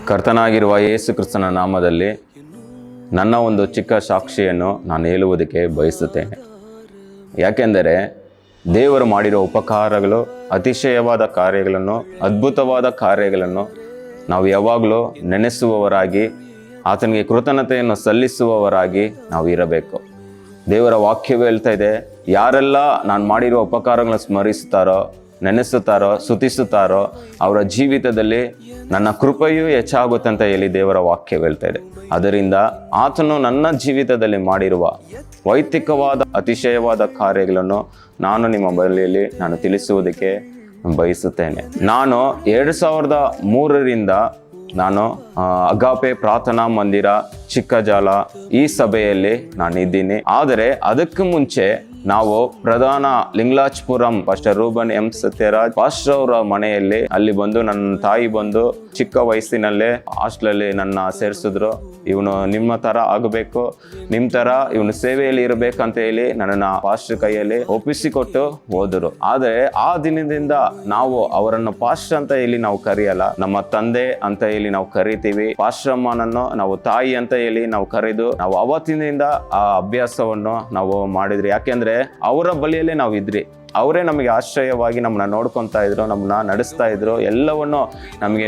ಕರ್ತನಾಗಿರುವ ಯೇಸು ಕ್ರಿಸ್ತನ ನಾಮದಲ್ಲಿ ನನ್ನ ಒಂದು ಚಿಕ್ಕ ಸಾಕ್ಷಿಯನ್ನು ನಾನು ಹೇಳುವುದಕ್ಕೆ ಬಯಸುತ್ತೇನೆ. ಯಾಕೆಂದರೆ ದೇವರು ಮಾಡಿರೋ ಉಪಕಾರಗಳು, ಅತಿಶಯವಾದ ಕಾರ್ಯಗಳನ್ನು, ಅದ್ಭುತವಾದ ಕಾರ್ಯಗಳನ್ನು ನಾವು ಯಾವಾಗಲೂ ನೆನೆಸುವವರಾಗಿ, ಆತನಿಗೆ ಕೃತಜ್ಞತೆಯನ್ನು ಸಲ್ಲಿಸುವವರಾಗಿ ನಾವು ಇರಬೇಕು. ದೇವರ ವಾಕ್ಯವೇ ಹೇಳ್ತಾ ಇದೆ, ಯಾರೆಲ್ಲ ನಾನು ಮಾಡಿರುವ ಉಪಕಾರಗಳನ್ನು ಸ್ಮರಿಸುತ್ತಾರೋ, ನೆನೆಸುತ್ತಾರೋ, ಸ್ತುತಿಸುತ್ತಾರೋ ಅವರ ಜೀವಿತದಲ್ಲಿ ನನ್ನ ಕೃಪೆಯೂ ಹೆಚ್ಚಾಗುತ್ತೆ ಅಂತ ಹೇಳಿ ದೇವರ ವಾಕ್ಯ ಹೇಳ್ತಾ ಇದೆ. ಅದರಿಂದ ಆತನು ನನ್ನ ಜೀವಿತದಲ್ಲಿ ಮಾಡಿರುವ ವೈಯಕ್ತಿಕವಾದ ಅತಿಶಯವಾದ ಕಾರ್ಯಗಳನ್ನು ನಾನು ನಿಮ್ಮ ಬಳಿಯಲ್ಲಿ ನಾನು ತಿಳಿಸುವುದಕ್ಕೆ ಬಯಸುತ್ತೇನೆ. ನಾನು 2003ರಿಂದ ನಾನು ಅಗಾಪೆ ಪ್ರಾರ್ಥನಾ ಮಂದಿರ ಚಿಕ್ಕಜಾಲ ಈ ಸಭೆಯಲ್ಲಿ ನಾನು ಇದ್ದೀನಿ. ಆದರೆ ಅದಕ್ಕೂ ಮುಂಚೆ ನಾವು ಪ್ರಧಾನ Lingarajapuram pastor Reuben M Sathyaraj pastor ಅವರ ಮನೆಯಲ್ಲಿ ಅಲ್ಲಿ ಬಂದು ನನ್ನ ತಾಯಿ ಬಂದು ಚಿಕ್ಕ ವಯಸ್ಸಿನಲ್ಲೇ ಹಾಸ್ಟೆಲಲ್ಲಿ ನನ್ನ ಸೇರಿಸಿದ್ರು. ಇವನು ನಿಮ್ಮ ತರ ಆಗಬೇಕು, ನಿಮ್ಮ ತರ ಇವನು ಸೇವೆಯಲ್ಲಿ ಇರಬೇಕಂತ ಹೇಳಿ ನನ್ನನ್ನು ಪಾಸ್ಟರ್ ಕೈಯಲ್ಲಿ ಒಪ್ಪಿಸಿಕೊಟ್ಟು ಹೋದರು. ಆದರೆ ಆ ದಿನದಿಂದ ನಾವು ಅವರನ್ನು ಪಾಸ್ಟರ್ ಅಂತ ಹೇಳಿ ನಾವು ಕರೆಯಲ್ಲ, ನಮ್ಮ ತಂದೆ ಅಂತ ಹೇಳಿ ನಾವು ಕರಿತೀವಿ. ಪಾಸ್ಟರ್ ಅಮ್ಮನನ್ನು ನಾವು ತಾಯಿ ಅಂತ ಹೇಳಿ ನಾವು ಕರೆದು ನಾವು ಅವತ್ತಿನಿಂದ ಆ ಅಭ್ಯಾಸವನ್ನು ನಾವು ಮಾಡಿದ್ರಿ. ಯಾಕೆಂದ್ರೆ ಅವರ ಬಳಿಯಲ್ಲೇ ನಾವು ಇದ್ರಿ. ಅವರೇ ನಮಗೆ ಆಶ್ರಯವಾಗಿ ನಮ್ಮನ್ನ ನೋಡ್ಕೊತಾ ಇದ್ರು, ನಮ್ಮನ್ನ ನಡೆಸ್ತಾ ಇದ್ರು, ಎಲ್ಲವನ್ನು ನಮಗೆ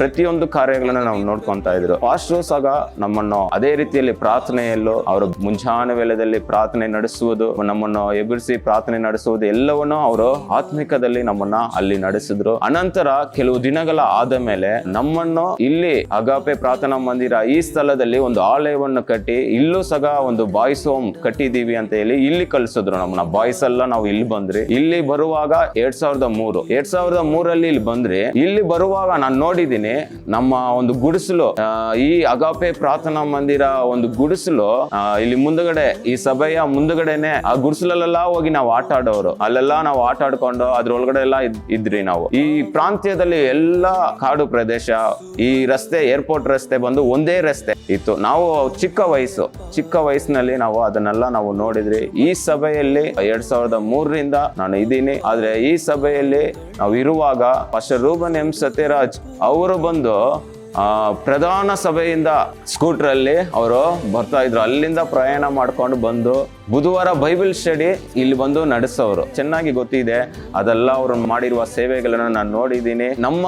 ಪ್ರತಿಯೊಂದು ಕಾರ್ಯಗಳನ್ನು ನಾವು ನೋಡ್ಕೊತಾ ಇದ್ರು. ಪಾಸ್ಟರ್ ಸಹ ನಮ್ಮನ್ನು ಅದೇ ರೀತಿಯಲ್ಲಿ ಪ್ರಾರ್ಥನೆಯಲ್ಲೂ ಅವರು ಮುಂಜಾನೆ ವೇಳೆಯಲ್ಲಿ ಪ್ರಾರ್ಥನೆ ನಡೆಸುವುದು, ನಮ್ಮನ್ನು ಎಬ್ಬಿಸಿ ಪ್ರಾರ್ಥನೆ ನಡೆಸುವುದು ಎಲ್ಲವನ್ನು ಅವರು ಆತ್ಮಿಕದಲ್ಲಿ ನಮ್ಮನ್ನ ಅಲ್ಲಿ ನಡೆಸಿದ್ರು. ಅನಂತರ ಕೆಲವು ದಿನಗಳ ಆದ ಮೇಲೆ ನಮ್ಮನ್ನು ಇಲ್ಲಿ ಅಗಾಪೆ ಪ್ರಾರ್ಥನಾ ಮಂದಿರ ಈ ಸ್ಥಳದಲ್ಲಿ ಒಂದು ಆಲಯವನ್ನು ಕಟ್ಟಿ ಇಲ್ಲೂ ಸಹ ಒಂದು ಬಾಯ್ಸ್ ಹೋಮ್ ಕಟ್ಟಿದೀವಿ ಅಂತ ಹೇಳಿ ಇಲ್ಲಿ ಕಳಿಸಿದ್ರು ನಮ್ಮನ್ನ. ಬಾಯ್ಸ್ ಎಲ್ಲ ನಾವು ಇಲ್ಲಿ ಬಂದ್ರಿ. ಇಲ್ಲಿ ಬರುವಾಗ 2003ರಲ್ಲಿ ಇಲ್ಲಿ ಬಂದ್ರಿ. ಇಲ್ಲಿ ಬರುವಾಗ ನಾನು ನೋಡಿದ್ದೀನಿ ನಮ್ಮ ಒಂದು ಗುಡಿಸಲು, ಈ ಅಗಾಪೆ ಪ್ರಾರ್ಥನಾ ಮಂದಿರ ಒಂದು ಗುಡಿಸಲು ಇಲ್ಲಿ ಮುಂದಗಡೆ, ಈ ಸಭೆಯ ಮುಂದಗಡೆನೆ ಆ ಗುಡಿಸಲೆಲ್ಲ ಹೋಗಿ ನಾವು ಆಟ ಆಡೋರು. ಅಲ್ಲೆಲ್ಲ ನಾವು ಆಟ ಆಡ್ಕೊಂಡು ಅದ್ರೊಳಗಡೆ ಎಲ್ಲ ಇದ್ರಿ ನಾವು. ಈ ಪ್ರಾಂತ್ಯದಲ್ಲಿ ಎಲ್ಲ ಕಾಡು ಪ್ರದೇಶ, ಈ ರಸ್ತೆ ಏರ್ಪೋರ್ಟ್ ರಸ್ತೆ ಬಂದು ಒಂದೇ ರಸ್ತೆ ಇತ್ತು. ನಾವು ಚಿಕ್ಕ ವಯಸ್ಸಿನಲ್ಲಿ ನಾವು ಅದನ್ನೆಲ್ಲ ನಾವು ನೋಡಿದ್ರಿ. ಈ ಸಭೆಯಲ್ಲಿ 2003ರಿಂದ ನಾನು ಇದ್ದೀನಿ. ಆದ್ರೆ ಈ ಸಭೆಯಲ್ಲಿ ನಾವು ಇರುವಾಗ ಪಾಸ್ಟರ್ ರೂಬನ್ ಎಂ ಸತ್ಯರಾಜ್ ಅವರು ಬಂದು ಪ್ರಧಾನ ಸಭೆಯಿಂದ ಸ್ಕೂಟ್ರಲ್ಲಿ ಅವರು ಬರ್ತಾ ಇದ್ರು. ಅಲ್ಲಿಂದ ಪ್ರಯಾಣ ಮಾಡ್ಕೊಂಡು ಬಂದು ಬುಧವಾರ ಬೈಬಲ್ ಸ್ಟಡಿ ಇಲ್ಲಿ ಬಂದು ನಡೆಸೋರು. ಚೆನ್ನಾಗಿ ಗೊತ್ತಿದೆ ಅದೆಲ್ಲ ಅವರು ಮಾಡಿರುವ ಸೇವೆಗಳನ್ನು ನಾನು ನೋಡಿದ್ದೀನಿ. ನಮ್ಮ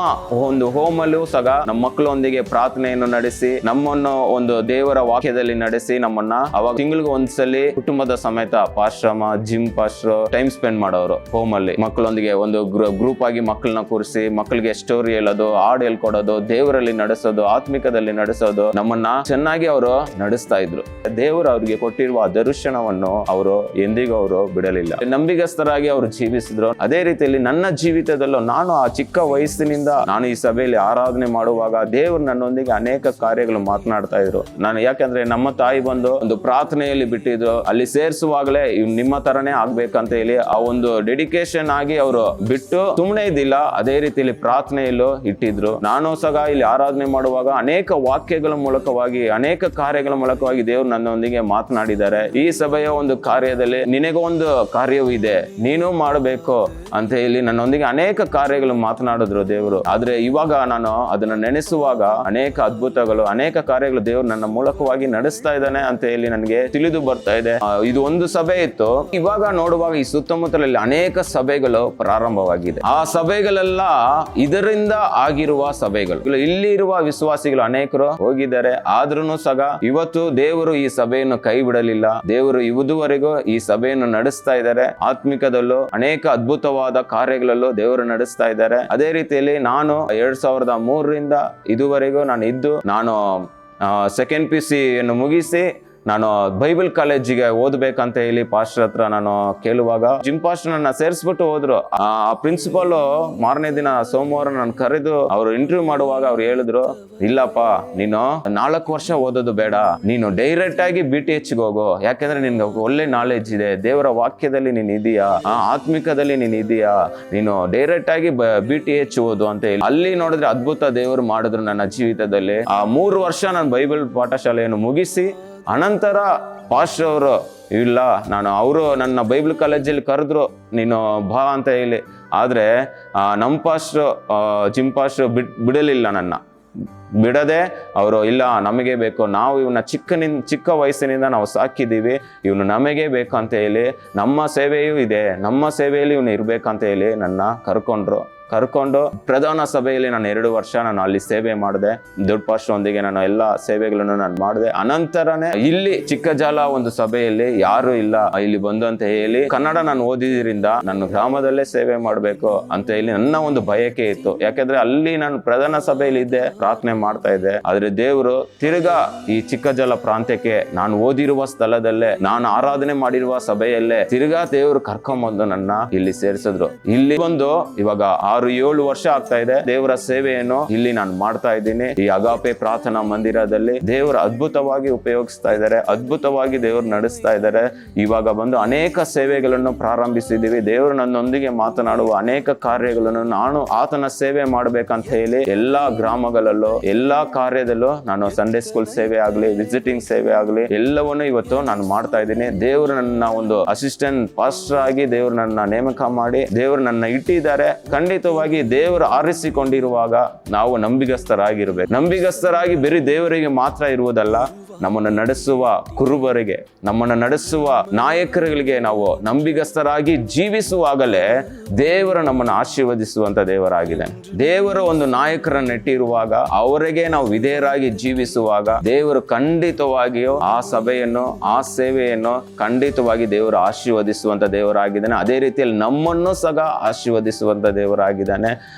ಒಂದು ಹೋಮಲ್ಲೂ ಸಹ ನಮ್ಮ ಮಕ್ಕಳೊಂದಿಗೆ ಪ್ರಾರ್ಥನೆಯನ್ನು ನಡೆಸಿ, ನಮ್ಮನ್ನು ಒಂದು ದೇವರ ವಾಕ್ಯದಲ್ಲಿ ನಡೆಸಿ, ನಮ್ಮನ್ನ ಅವಾಗ ತಿಂಗಳಿಗೆ ಒಂದ್ಸಲಿ ಕುಟುಂಬದ ಸಮೇತ ಪಾಶ್ರಮ ಜಿಮ್ ಪಾಸ್ಟ್ರು ಟೈಮ್ ಸ್ಪೆಂಡ್ ಮಾಡೋರು. ಹೋಮಲ್ಲಿ ಮಕ್ಕಳೊಂದಿಗೆ ಒಂದು ಗ್ರೂಪ್ ಆಗಿ ಮಕ್ಕಳನ್ನ ಕೂರಿಸಿ ಮಕ್ಕಳಿಗೆ ಸ್ಟೋರಿ ಹೇಳೋದು, ಹಾಡು ಹೇಳ್ಕೊಡೋದು, ದೇವರಲ್ಲಿ ನಡೆಸೋದು, ಆತ್ಮಿಕದಲ್ಲಿ ನಡೆಸೋದು, ನಮ್ಮನ್ನ ಚೆನ್ನಾಗಿ ಅವರು ನಡೆಸ್ತಾ ಇದ್ರು. ದೇವರು ಅವ್ರಿಗೆ ಕೊಟ್ಟಿರುವ ದರ್ಶನವನ್ನು ಅವರು ಎಂದಿಗೂ ಅವರು ಬಿಡಲಿಲ್ಲ. ನಂಬಿಗಸ್ತರಾಗಿ ಅವರು ಜೀವಿಸಿದ್ರು. ಅದೇ ರೀತಿಯಲ್ಲಿ ನನ್ನ ಜೀವಿತದಲ್ಲೂ ನಾನು ಆ ಚಿಕ್ಕ ವಯಸ್ಸಿನಿಂದ ನಾನು ಈ ಸಭೆಯಲ್ಲಿ ಆರಾಧನೆ ಮಾಡುವಾಗ ದೇವರು ನನ್ನೊಂದಿಗೆ ಅನೇಕ ಕಾರ್ಯಗಳು ಮಾತನಾಡ್ತಾ ಇದ್ರು. ನಾನು ಯಾಕಂದ್ರೆ ನಮ್ಮ ತಾಯಿ ಬಂದು ಒಂದು ಪ್ರಾರ್ಥನೆಯಲ್ಲಿ ಬಿಟ್ಟಿದ್ರು. ಅಲ್ಲಿ ಸೇರಿಸುವಾಗಲೇ ನಿಮ್ಮ ತರನೇ ಆಗ್ಬೇಕಂತ ಹೇಳಿ ಆ ಒಂದು ಡೆಡಿಕೇಶನ್ ಆಗಿ ಅವರು ಬಿಟ್ಟು ಸುಮ್ಮನೆ ಇದ್ದಿಲ್ಲ. ಅದೇ ರೀತಿಯಲ್ಲಿ ಪ್ರಾರ್ಥನೆಯಲ್ಲೂ ಇಟ್ಟಿದ್ರು. ನಾನು ಸಹ ಇಲ್ಲಿ ಆರಾಧನೆ ಮಾಡುವಾಗ ಅನೇಕ ವಾಕ್ಯಗಳ ಮೂಲಕವಾಗಿ, ಅನೇಕ ಕಾರ್ಯಗಳ ಮೂಲಕವಾಗಿ ದೇವರು ನನ್ನೊಂದಿಗೆ ಮಾತನಾಡಿದ್ದಾರೆ. ಈ ಸಭೆಯ ಒಂದು ಕಾರ್ಯದಲ್ಲಿ ನಿನಗೊಂದು ಕಾರ್ಯವೂ ಇದೆ, ನೀನು ಮಾಡಬೇಕು ಅಂತ ಹೇಳಿ ನನ್ನೊಂದಿಗೆ ಅನೇಕ ಕಾರ್ಯಗಳು ಮಾತನಾಡಿದ್ರು ದೇವರು. ಆದ್ರೆ ಇವಾಗ ನಾನು ಅದನ್ನ ನೆನೆಸುವಾಗ ಅನೇಕ ಅದ್ಭುತಗಳು, ಅನೇಕ ಕಾರ್ಯಗಳು ದೇವರು ನನ್ನ ಮೂಲಕವಾಗಿ ನಡೆಸ್ತಾ ಇದ್ದಾನೆ ಅಂತ ಹೇಳಿ ನನಗೆ ತಿಳಿದು ಬರ್ತಾ ಇದೆ. ಇದು ಒಂದು ಸಭೆ ಇತ್ತು. ಇವಾಗ ನೋಡುವಾಗ ಈ ಸುತ್ತಮುತ್ತಲಲ್ಲಿ ಅನೇಕ ಸಭೆಗಳು ಪ್ರಾರಂಭವಾಗಿದೆ. ಆ ಸಭೆಗಳೆಲ್ಲ ಇದರಿಂದ ಆಗಿರುವ ಸಭೆಗಳು. ಇಲ್ಲಿ ಇರುವ ವಿಶ್ವಾಸಿಗಳು ಅನೇಕರು ಹೋಗಿದ್ದಾರೆ. ಆದ್ರೂ ಸಹ ಇವತ್ತು ದೇವರು ಈ ಸಭೆಯನ್ನು ಕೈ ಬಿಡಲಿಲ್ಲ. ದೇವರು ಇದುವರೆಗೂ ಈ ಸಭೆಯನ್ನು ನಡೆಸ್ತಾ ಇದ್ದಾರೆ. ಆತ್ಮಿಕದಲ್ಲೂ ಅನೇಕ ಅದ್ಭುತವಾದ ಕಾರ್ಯಗಳಲ್ಲೂ ದೇವರು ನಡೆಸ್ತಾ ಇದ್ದಾರೆ. ಅದೇ ರೀತಿಯಲ್ಲಿ ನಾನು 2003ರಿಂದ ಇದುವರೆಗೂ ನಾನು ಇದ್ದು, ನಾನು ಸೆಕೆಂಡ್ PUC ಯನ್ನು ಮುಗಿಸಿ ನಾನು ಬೈಬಲ್ ಕಾಲೇಜಿಗೆ ಓದ್ಬೇಕಂತ ಹೇಳಿ ಪಾಸ್ಟರ್ ಹತ್ರ ನಾನು ಕೇಳುವಾಗ ಜಿಮ್ ಪಾಸ್ಟರ್ ನನ್ನ ಸೇರಿಸ್ಬಿಟ್ಟು ಹೋದ್ರು. ಆ ಪ್ರಿನ್ಸಿಪಲ್ ಮಾರನೇ ದಿನ ಸೋಮವಾರ ನಾನು ಕರೆದು ಅವರು ಇಂಟರ್ವ್ಯೂ ಮಾಡುವಾಗ ಅವ್ರು ಹೇಳಿದ್ರು, ಇಲ್ಲಪ್ಪ ನೀನು 4 ವರ್ಷ ಓದೋದು ಬೇಡ, ನೀನು ಡೈರೆಕ್ಟ್ ಆಗಿ BTHಗೆ ಹೋಗು. ಯಾಕೆಂದ್ರೆ ನಿನ್ಗೆ ಒಳ್ಳೆ ನಾಲೆಜ್ ಇದೆ, ದೇವರ ವಾಕ್ಯದಲ್ಲಿ ನೀನ್ ಇದೀಯಾ, ಆತ್ಮಿಕದಲ್ಲಿ ನೀನ್ ಇದೀಯಾ, ನೀನು ಡೈರೆಕ್ಟ್ ಆಗಿ BTH ಓದು ಅಂತ ಹೇಳಿ. ಅಲ್ಲಿ ನೋಡಿದ್ರೆ ಅದ್ಭುತ ದೇವರು ಮಾಡಿದ್ರು ನನ್ನ ಜೀವಿತದಲ್ಲಿ. ಆ 3 ವರ್ಷ ನಾನು ಬೈಬಲ್ ಪಾಠಶಾಲೆಯನ್ನು ಮುಗಿಸಿ ಅನಂತರ ಪಾಸ್ಟರ್ ಅವರು ಇಲ್ಲ, ನಾನು ಅವರು ನನ್ನ ಬೈಬಲ್ ಕಾಲೇಜಲ್ಲಿ ಕರೆದ್ರು, ನೀನು ಬಾ ಅಂತ ಹೇಳಿ ಆದರೆ ನಮ್ಮ ಪಾಸ್ಟ್ರು ಜಿಮ್ ಪಾಸ್ಟ್ರು ಬಿಡಲಿಲ್ಲ ನನ್ನ. ಬಿಡದೆ ಅವರು ಇಲ್ಲ ನಮಗೆ ಬೇಕು, ನಾವು ಇವನ್ನ ಚಿಕ್ಕ ವಯಸ್ಸಿನಿಂದ ನಾವು ಸಾಕಿದ್ದೀವಿ, ಇವನು ನಮಗೆ ಬೇಕು ಅಂತ ಹೇಳಿ, ನಮ್ಮ ಸೇವೆಯೂ ಇದೆ, ನಮ್ಮ ಸೇವೆಯಲ್ಲಿ ಇವನು ಇರಬೇಕಂತ ಹೇಳಿ ನನ್ನ ಕರ್ಕೊಂಡು ಪ್ರಧಾನ ಸಭೆಯಲ್ಲಿ ನಾನು 2 ವರ್ಷ ನಾನು ಅಲ್ಲಿ ಸೇವೆ ಮಾಡಿದೆ. ದೊಡ್ಡ ಪಾಸ್ಟರೊಂದಿಗೆ ನಾನು ಎಲ್ಲ ಸೇವೆಗಳನ್ನು ನಾನು ಮಾಡಿದೆ. ಅನಂತರನೇ ಇಲ್ಲಿ ಚಿಕ್ಕಜಾಲ ಒಂದು ಸಭೆಯಲ್ಲಿ ಯಾರು ಇಲ್ಲ ಇಲ್ಲಿ ಬಂದು ಅಂತ ಹೇಳಿ, ಕನ್ನಡ ನಾನು ಓದಿದ್ರಿಂದ ನನ್ನ ಗ್ರಾಮದಲ್ಲೇ ಸೇವೆ ಮಾಡಬೇಕು ಅಂತ ಹೇಳಿ ನನ್ನ ಒಂದು ಬಯಕೆ ಇತ್ತು. ಯಾಕಂದ್ರೆ ಅಲ್ಲಿ ನಾನು ಪ್ರಧಾನ ಸಭೆಯಲ್ಲಿ ಇದ್ದೆ, ಪ್ರಾರ್ಥನೆ ಮಾಡ್ತಾ ಇದ್ದೆ. ಆದ್ರೆ ದೇವರು ತಿರ್ಗಾ ಈ ಚಿಕ್ಕಜಾಲ ಪ್ರಾಂತ್ಯಕ್ಕೆ ನಾನು ಓದಿರುವ ಸ್ಥಳದಲ್ಲೇ, ನಾನು ಆರಾಧನೆ ಮಾಡಿರುವ ಸಭೆಯಲ್ಲೇ ತಿರ್ಗಾ ದೇವರು ಕರ್ಕೊಂಡ್ಬಂದು ನನ್ನ ಇಲ್ಲಿ ಸೇರಿಸಿದ್ರು. ಇಲ್ಲಿ ಬಂದು ಇವಾಗ 6-7 ವರ್ಷ ಆಗ್ತಾ ಇದೆ ದೇವರ ಸೇವೆಯನ್ನು ಇಲ್ಲಿ ನಾನು ಮಾಡ್ತಾ ಇದ್ದೀನಿ. ಈ ಅಗಾಪೆ ಪ್ರಾರ್ಥನಾ ಮಂದಿರದಲ್ಲಿ ದೇವರು ಅದ್ಭುತವಾಗಿ ಉಪಯೋಗಿಸ್ತಾ ಇದ್ದಾರೆ, ಅದ್ಭುತವಾಗಿ ದೇವರು ನಡೆಸ್ತಾ ಇದ್ದಾರೆ. ಇವಾಗ ಬಂದು ಅನೇಕ ಸೇವೆಗಳನ್ನು ಪ್ರಾರಂಭಿಸಿದ್ದೀವಿ. ದೇವರು ನನ್ನೊಂದಿಗೆ ಮಾತನಾಡುವ ಅನೇಕ ಕಾರ್ಯಗಳನ್ನು ನಾನು ಆತನ ಸೇವೆ ಮಾಡ್ಬೇಕಂತ ಹೇಳಿ ಎಲ್ಲಾ ಗ್ರಾಮಗಳಲ್ಲೂ ಎಲ್ಲಾ ಕಾರ್ಯದಲ್ಲೂ ನಾನು ಸಂಡೇ ಸ್ಕೂಲ್ ಸೇವೆ ಆಗ್ಲಿ, ವಿಸಿಟಿಂಗ್ ಸೇವೆ ಆಗ್ಲಿ, ಎಲ್ಲವನ್ನು ಇವತ್ತು ನಾನು ಮಾಡ್ತಾ ಇದ್ದೀನಿ. ದೇವರು ನನ್ನ ಒಂದು ಅಸಿಸ್ಟೆಂಟ್ ಪಾಸ್ಟರ್ ಆಗಿ ದೇವರು ನನ್ನ ನೇಮಕ ಮಾಡಿ ದೇವರು ನನ್ನ ಇಟ್ಟಿದ್ದಾರೆ. ಖಂಡಿತವಾಗಿ ದೇವರು ಆರಿಸಿಕೊಂಡಿರುವಾಗ ನಾವು ನಂಬಿಗಸ್ತರಾಗಿರ್ಬೇಕು. ನಂಬಿಗಸ್ತರಾಗಿ ಬರೀ ದೇವರಿಗೆ ಮಾತ್ರ ಇರುವುದಲ್ಲ, ನಮ್ಮನ್ನು ನಡೆಸುವ ಕುರುಬರಿಗೆ, ನಮ್ಮನ್ನು ನಡೆಸುವ ನಾಯಕರುಗಳಿಗೆ ನಾವು ನಂಬಿಗಸ್ತರಾಗಿ ಜೀವಿಸುವಾಗಲೇ ದೇವರು ನಮ್ಮನ್ನು ಆಶೀರ್ವದಿಸುವಂತ ದೇವರಾಗಿದೆ. ದೇವರು ಒಂದು ನಾಯಕರನ್ನು ನೆಟ್ಟಿರುವಾಗ ಅವರಿಗೆ ನಾವು ವಿಧೇಯರಾಗಿ ಜೀವಿಸುವಾಗ ದೇವರು ಖಂಡಿತವಾಗಿಯೂ ಆ ಸಭೆಯನ್ನು, ಆ ಸೇವೆಯನ್ನು ಖಂಡಿತವಾಗಿ ದೇವರು ಆಶೀರ್ವದಿಸುವಂತ ದೇವರಾಗಿದ್ದಾನೆ. ಅದೇ ರೀತಿಯಲ್ಲಿ ನಮ್ಮನ್ನು ಸಹ ಆಶೀರ್ವದಿಸುವಂತ ದೇವರಾಗಿದ್ದಾನೆ.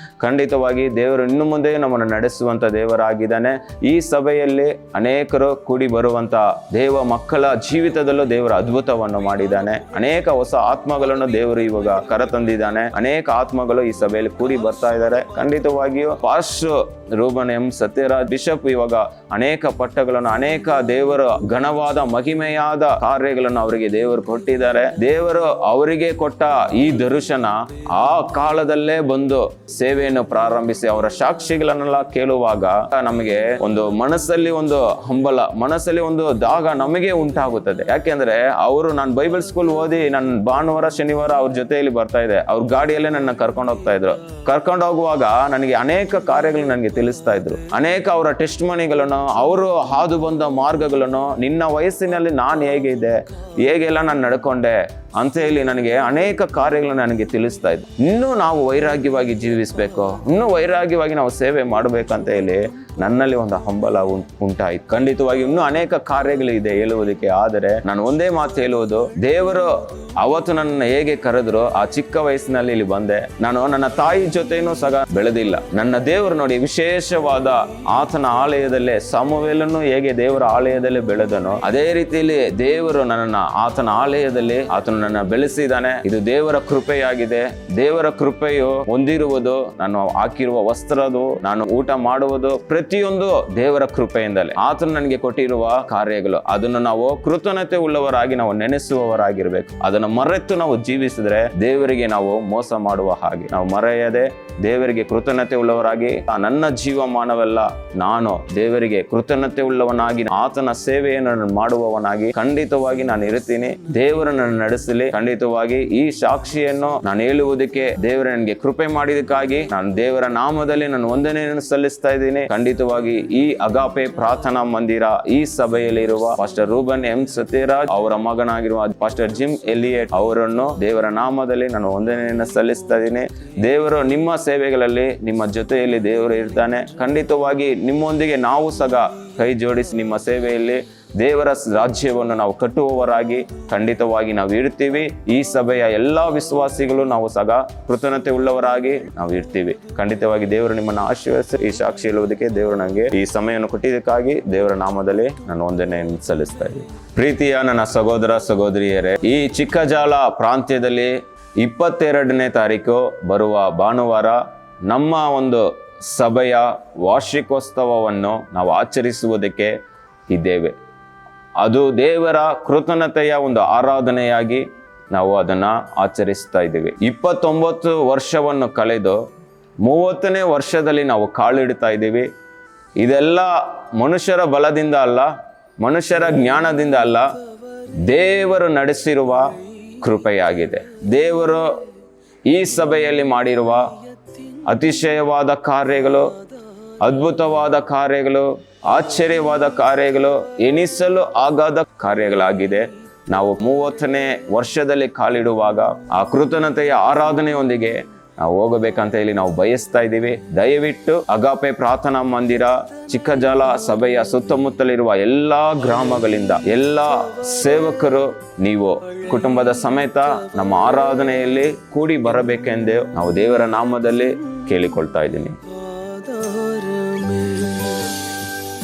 ಖಂಡಿತವಾಗಿ ದೇವರು ಇನ್ನು ಮುಂದೆ ನಮ್ಮನ್ನು ನಡೆಸುವಂತ ದೇವರಾಗಿದ್ದಾನೆ. ಈ ಸಭೆಯಲ್ಲಿ ಅನೇಕರು ಕೂಡಿ ಬರುವಂತ ದೇವ ಮಕ್ಕಳ ಜೀವಿತದಲ್ಲೂ ದೇವರ ಅದ್ಭುತವನ್ನು ಮಾಡಿದ್ದಾನೆ. ಅನೇಕ ಹೊಸ ಆತ್ಮಗಳನ್ನು ದೇವರು ಇವಾಗ ಕರೆತಂದಿದ್ದಾನೆ. ಅನೇಕ ಆತ್ಮಗಳು ಈ ಸಭೆಯಲ್ಲಿ ಕೂಡಿ ಬರ್ತಾ ಇದ್ದಾರೆ. ಖಂಡಿತವಾಗಿಯೂ pastor Reuben M Sathyaraj bishop ಇವಾಗ ಅನೇಕ ಪಟ್ಟಗಳನ್ನು, ಅನೇಕ ದೇವರ ಘನವಾದ ಮಹಿಮೆಯಾದ ಕಾರ್ಯಗಳನ್ನು ಅವರಿಗೆ ದೇವರು ಕೊಟ್ಟಿದ್ದಾರೆ. ದೇವರು ಅವರಿಗೆ ಕೊಟ್ಟ ಈ ದರ್ಶನ ಆ ಕಾಲದಲ್ಲೇ ಬಂದು ಸೇವೆಯನ್ನು ಪ್ರಾರಂಭಿಸಿ ಅವರ ಸಾಕ್ಷಿಗಳನ್ನೆಲ್ಲ ಕೇಳುವಾಗ ನಮಗೆ ಒಂದು ಮನಸ್ಸಲ್ಲಿ ಒಂದು ಹಂಬಲ, ಮನಸ್ಸಲ್ಲಿ ಒಂದು ದಾಗ ನಮಗೆ ಉಂಟಾಗುತ್ತದೆ. ಯಾಕೆಂದ್ರೆ ನಾನು ಬೈಬಲ್ ಸ್ಕೂಲ್ ಓದಿ ನಾನು ಭಾನುವಾರ ಶನಿವಾರ ಅವ್ರ ಜೊತೆಯಲ್ಲಿ ಬರ್ತಾ ಇದೆ. ಅವ್ರ ಗಾಡಿಯಲ್ಲೇ ನನ್ನ ಕರ್ಕೊಂಡು ಹೋಗ್ತಾ ಇದ್ರು. ಕರ್ಕೊಂಡು ಹೋಗುವಾಗ ನನಗೆ ಅನೇಕ ಕಾರ್ಯಗಳು ನನಗೆ ತಿಳಿಸ್ತಾ ಇದ್ರು. ಅನೇಕ ಅವರ ಟೆಸ್ಟ್ ಮನಿಗಳನ್ನು, ಅವರು ಹಾದು ಬಂದ ಮಾರ್ಗಗಳನ್ನು, ನಿನ್ನ ವಯಸ್ಸಿನಲ್ಲಿ ನಾನು ಹೇಗಿದೆ, ಹೇಗೆಲ್ಲ ನಾನು ನಡ್ಕೊಂಡೆ ಅಂತ ಹೇಳಿ ನನಗೆ ಅನೇಕ ಕಾರ್ಯಗಳು ನನಗೆ ತಿಳಿಸ್ತಾ ಇದ್ರು. ಇನ್ನೂ ನಾವು ವೈರಾಗ್ಯವಾಗಿ ಜೀವಿಸಬೇಕು, ಇನ್ನೂ ವೈರಾಗ್ಯವಾಗಿ ನಾವು ಸೇವೆ ಮಾಡಬೇಕಂತ ಹೇಳಿ ನನ್ನಲ್ಲಿ ಒಂದು ಹಂಬಲ ಉಂಟಾಯಿತು. ಖಂಡಿತವಾಗಿ ಇನ್ನೂ ಅನೇಕ ಕಾರ್ಯಗಳಿದೆ ಹೇಳುವುದಕ್ಕೆ. ಆದರೆ ನಾನು ಒಂದೇ ಮಾತು ಹೇಳುವುದು, ದೇವರು ಅವತ್ತು ನನ್ನ ಹೇಗೆ ಕರೆದ್ರು ಆ ಚಿಕ್ಕ ವಯಸ್ಸಿನಲ್ಲಿ ಇಲ್ಲಿ ಬಂದೆ. ನಾನು ನನ್ನ ತಾಯಿ ಜೊತೆನೂ ಸಹ ಬೆಳೆದಿಲ್ಲ. ನನ್ನ ದೇವರು ನೋಡಿ ವಿಶೇಷವಾದ ಆತನ ಆಲಯದಲ್ಲೇ, ಸಮುವೇಲನು ಹೇಗೆ ದೇವರ ಆಲಯದಲ್ಲೇ ಬೆಳೆದನು, ಅದೇ ರೀತಿಯಲ್ಲಿ ದೇವರು ನನ್ನನ್ನು ಆತನ ಆಲಯದಲ್ಲಿ ಆತನು ನನ್ನ ಬೆಳೆಸಿದ್ದಾನೆ. ಇದು ದೇವರ ಕೃಪೆಯಾಗಿದೆ. ದೇವರ ಕೃಪೆಯು ಹೊಂದಿರುವುದು, ನಾನು ಹಾಕಿರುವ ವಸ್ತ್ರದು, ನಾನು ಊಟ ಮಾಡುವುದು, ಪ್ರತಿಯೊಂದು ದೇವರ ಕೃಪೆಯಿಂದಲೇ. ಆತನು ನನಗೆ ಕೊಟ್ಟಿರುವ ಕಾರ್ಯಗಳು, ಅದನ್ನು ನಾವು ಕೃತಜ್ಞತೆ ಉಳ್ಳವರಾಗಿ ನಾವು ನೆನೆಸುವವರಾಗಿರ್ಬೇಕು. ಅದನ್ನು ಮರೆತು ನಾವು ಜೀವಿಸಿದ್ರೆ ದೇವರಿಗೆ ನಾವು ಮೋಸ ಮಾಡುವ ಹಾಗೆ. ನಾವು ಮರೆಯದೆ ದೇವರಿಗೆ ಕೃತಜ್ಞತೆ ಉಳ್ಳವರಾಗಿ, ನನ್ನ ಜೀವಮಾನವೆಲ್ಲ ನಾನು ದೇವರಿಗೆ ಕೃತಜ್ಞತೆ ಉಳ್ಳವನಾಗಿ ಆತನ ಸೇವೆಯನ್ನು ಮಾಡುವವನಾಗಿ ಖಂಡಿತವಾಗಿ ನಾನು ಇರುತ್ತೀನಿ. ದೇವರು ನನ್ನ ನಡೆಸಲಿ. ಖಂಡಿತವಾಗಿ ಈ ಸಾಕ್ಷಿಯನ್ನು ನಾನು ಹೇಳುವುದಕ್ಕೆ ದೇವರು ನನಗೆ ಕೃಪೆ ಮಾಡಿದಕ್ಕಾಗಿ ನಾನು ದೇವರ ನಾಮದಲ್ಲಿ ನಾನು ವಂದನೆಯನ್ನು ಸಲ್ಲಿಸ್ತಾ ಇದ್ದೀನಿ. ಖಂಡಿತವಾಗಿ ಈ ಅಗಾಪೆ ಪ್ರಾರ್ಥನಾ ಮಂದಿರ ಈ ಸಭೆಯಲ್ಲಿರುವ ಪಾಸ್ಟರ್ ರೂಬನ್ ಎಂ ಸತ್ಯರಾಜ್ ಅವರ ಮಗನಾಗಿರುವ ಪಾಸ್ಟರ್ ಜಿಮ್ ಎಲಿಯಟ್ ಅವರನ್ನು ದೇವರ ನಾಮದಲ್ಲಿ ನಾನು ವಂದನೆಯನ್ನು ಸಲ್ಲಿಸ್ತಾ ಇದ್ದೀನಿ. ದೇವರು ನಿಮ್ಮ ಸೇವೆಗಳಲ್ಲಿ, ನಿಮ್ಮ ಜೊತೆಯಲ್ಲಿ ದೇವರು ಇರ್ತಾನೆ. ಖಂಡಿತವಾಗಿ ನಿಮ್ಮೊಂದಿಗೆ ನಾವು ಸಹ ಕೈ ಜೋಡಿಸಿ ನಿಮ್ಮ ಸೇವೆಯಲ್ಲಿ ದೇವರ ರಾಜ್ಯವನ್ನು ನಾವು ಕಟ್ಟುವವರಾಗಿ ಖಂಡಿತವಾಗಿ ನಾವು ಇರ್ತೀವಿ. ಈ ಸಭೆಯ ಎಲ್ಲಾ ವಿಶ್ವಾಸಿಗಳು ನಾವು ಸಹ ಕೃತಜ್ಞತೆ ಉಳ್ಳವರಾಗಿ ನಾವು ಇರ್ತೀವಿ. ಖಂಡಿತವಾಗಿ ದೇವರು ನಿಮ್ಮನ್ನು ಆಶೀರ್ವದಿಸಿ ಈ ಸಾಕ್ಷಿ ಹೇಳುವುದಕ್ಕೆ ದೇವರು ನನಗೆ ಈ ಸಮಯವನ್ನು ಕೊಟ್ಟಿದ್ದಕ್ಕಾಗಿ ದೇವರ ನಾಮದಲ್ಲಿ ನಾನು ವಂದನೆಯನ್ನು ಸಲ್ಲಿಸ್ತಾ ಇದ್ದೀನಿ. ಪ್ರೀತಿಯ ನನ್ನ ಸಹೋದರ ಸಹೋದರಿಯರೇ, ಈ ಚಿಕ್ಕಜಾಲ ಪ್ರಾಂತ್ಯದಲ್ಲಿ 22ನೇ ತಾರೀಕು ಬರುವ ಭಾನುವಾರ ನಮ್ಮ ಒಂದು ಸಭೆಯ ವಾರ್ಷಿಕೋತ್ಸವವನ್ನು ನಾವು ಆಚರಿಸುವುದಕ್ಕೆ ಇದ್ದೇವೆ. ಅದು ದೇವರ ಕೃತಜ್ಞತೆಯ ಒಂದು ಆರಾಧನೆಯಾಗಿ ನಾವು ಅದನ್ನು ಆಚರಿಸ್ತಾ ಇದ್ದೀವಿ. 29 ವರ್ಷವನ್ನು ಕಳೆದು 30ನೇ ವರ್ಷದಲ್ಲಿ ನಾವು ಕಾಲಿಡ್ತಾ ಇದ್ದೀವಿ. ಇದೆಲ್ಲ ಮನುಷ್ಯರ ಬಲದಿಂದ ಅಲ್ಲ, ಮನುಷ್ಯರ ಜ್ಞಾನದಿಂದ ಅಲ್ಲ, ದೇವರು ನಡೆಸಿರುವ ಕೃಪೆಯಾಗಿದೆ. ದೇವರು ಈ ಸಭೆಯಲ್ಲಿ ಮಾಡಿರುವ ಅತಿಶಯವಾದ ಕಾರ್ಯಗಳು, ಅದ್ಭುತವಾದ ಕಾರ್ಯಗಳು, ಆಶ್ಚರ್ಯವಾದ ಕಾರ್ಯಗಳು, ಎಣಿಸಲು ಆಗದ ಕಾರ್ಯಗಳಾಗಿದೆ. ನಾವು 30ನೇ ವರ್ಷದಲ್ಲಿ ಕಾಲಿಡುವಾಗ ಆ ಕೃತಜ್ಞತೆಯ ಆರಾಧನೆಯೊಂದಿಗೆ ನಾವು ಹೋಗಬೇಕಂತ ಹೇಳಿ ನಾವು ಬಯಸ್ತಾ ಇದ್ದೀವಿ. ದಯವಿಟ್ಟು ಅಗಾಪೆ ಪ್ರಾರ್ಥನಾ ಮಂದಿರ ಚಿಕ್ಕಜಾಲ ಸಭೆಯ ಸುತ್ತಮುತ್ತಲಿರುವ ಎಲ್ಲ ಗ್ರಾಮಗಳಿಂದ ಎಲ್ಲ ಸೇವಕರು ನೀವು ಕುಟುಂಬದ ಸಮೇತ ನಮ್ಮ ಆರಾಧನೆಯಲ್ಲಿ ಕೂಡಿ ಬರಬೇಕೆಂದು ನಾವು ದೇವರ ನಾಮದಲ್ಲಿ ಕೇಳಿಕೊಳ್ತಾ ಇದ್ದೀನಿ.